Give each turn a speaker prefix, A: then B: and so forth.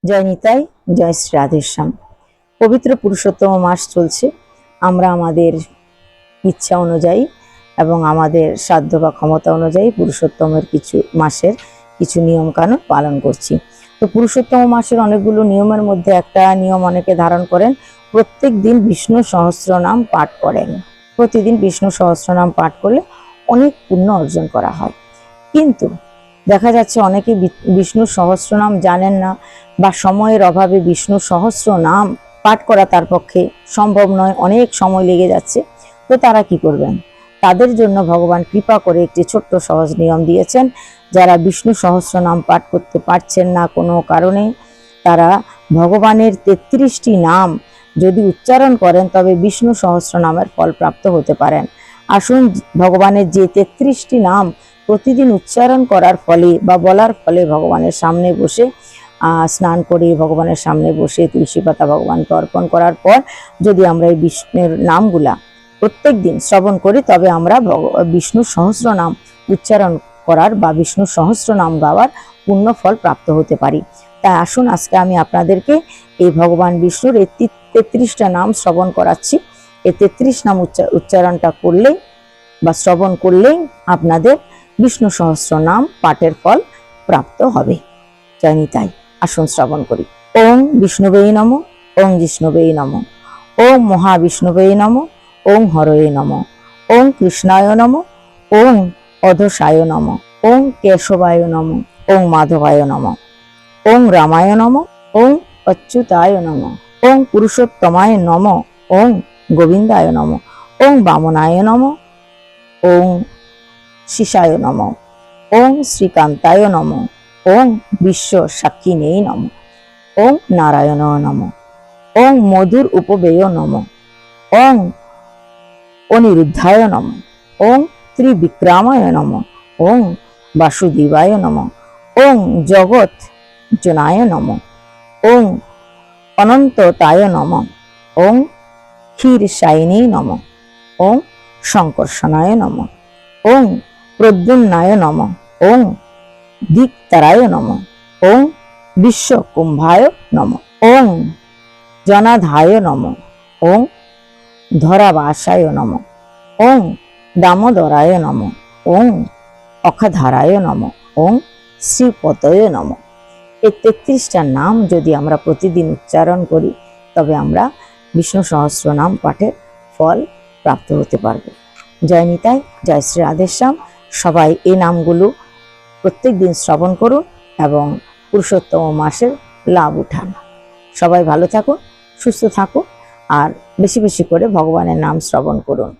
A: জয় নিতাই, জয় শ্রী রাধেশ্যাম। পবিত্র পুরুষোত্তম মাস চলছে। আমরা আমাদের ইচ্ছা অনুযায়ী এবং আমাদের সাধ্য বা ক্ষমতা অনুযায়ী পুরুষোত্তমের মাসের কিছু নিয়ম কানুন পালন করছি। তো পুরুষোত্তম মাসের অনেকগুলো নিয়মের মধ্যে একটা নিয়ম অনেকে ধারণ করেন, প্রত্যেক দিন বিষ্ণু সহস্রনাম পাঠ করেন। প্রতিদিন বিষ্ণু সহস্রনাম পাঠ করলে অনেক পুণ্য অর্জন করা হয়। কিন্তু দেখা যাচ্ছে অনেকে বিষ্ণু সহস্রনাম জানেন না, বা সময়ের অভাবে বিষ্ণু সহস্রনাম পাঠ করা তার পক্ষে সম্ভব নয়, অনেক সময় লেগে যাচ্ছে। তো তারা কি করবেন? তাদের জন্য ভগবান কৃপা করে একটি ছোট্ট সহজ নিয়ম দিয়েছেন। যারা বিষ্ণু সহস্রনাম পাঠ করতে পারছেন না কোনো কারণে, তারা ভগবানের 33টি নাম যদি উচ্চারণ করেন তবে বিষ্ণু সহস্রনামের ফল প্রাপ্ত হতে পারেন। আসুন, ভগবানের যে 33টি নাম প্রতিদিন উচ্চারণ করার ফলে বা বলার ফলে ভগবানের সামনে বসে স্নান করে ভগবানের সামনে বসে তুলসী পাতা ভগবানকে অর্পণ করার পর যদি আমরা এই বিষ্ণুর নামগুলা প্রত্যেক দিন শ্রবণ করি, তবে আমরা বিষ্ণু সহস্র নাম উচ্চারণ করার বা বিষ্ণু সহস্র নাম গাওয়ার পূর্ণ ফল প্রাপ্ত হতে পারি। তাই আসুন, আজকে আমি আপনাদেরকে এই ভগবান বিষ্ণুর এই 33টা নাম শ্রবণ করাচ্ছি। এই 33 নাম উচ্চারণটা করলেই বা শ্রবণ করলেই আপনাদের বিষ্ণু সহস্র নাম পাঠের ফল প্রাপ্ত হবে। জয় নিতাই। আসুন শ্রবণ করি। ওং বিষ্ণুবে নমঃ, ওং জিষ্ণুবে নমঃ, ওং মহাবিষ্ণুবে নমঃ, ওং হরয়ে নমঃ, ওং কৃষ্ণায় নমঃ, ওং অধসায় নমঃ, ওং কেশবায় নমঃ, ওং মাধবায় নমঃ, ওং রামায় নমঃ, ওং অচ্যুতায় নমঃ, ওং পুরুষোত্তমায় নমঃ, ওং গোবিন্দায় নমঃ, ওং বামনায় নমঃ, ওং শিশায় নমঃ, ওং শ্রীকান্তায় নমঃ, ওং বিশ্ব সাক্ষিণে নমঃ, ওং নারায়ণ নমঃ, ওং মধুর উপবেয় নমঃ, ওং অনিরুদ্ধায় নমঃ, ওং ত্রিবিক্রমায় নমঃ, ওং বাসুদেবায় নমঃ, ওং জগৎ জনায় নমঃ, ওং অনন্ততায় নমঃ, ওং ক্ষীরসায়িনী নমঃ, ওং শঙ্কর্ষণায় নমঃ, ওং প্রদ্যুম্নায় নমঃ, ওং দিকতারায় নমঃ, ওং বিশ্বকুম্ভায় নমঃ, ওং জনাধায় নমঃ, ওং ধরাবাসায় নমঃ, ওং দামোদরায় নমঃ, ওং অখাধারায় নমঃ, ওং শ্রীপতয়ে নমঃ। এই 33টা নাম যদি আমরা প্রতিদিন উচ্চারণ করি, তবে আমরা বিষ্ণু সহস্র নাম পাঠের ফল প্রাপ্ত হতে পারব। জয় নিতাই, জয় শ্রী রাধেশ্যাম। সবাই এই নামগুলো প্রত্যেক দিন শ্রবণ করুন এবং পুরুষোত্তম মাসের লাভ উঠান। সবাই ভালো থাকুন, সুস্থ থাকুন আর বেশি বেশি করে ভগবানের নাম শ্রবণ করুন।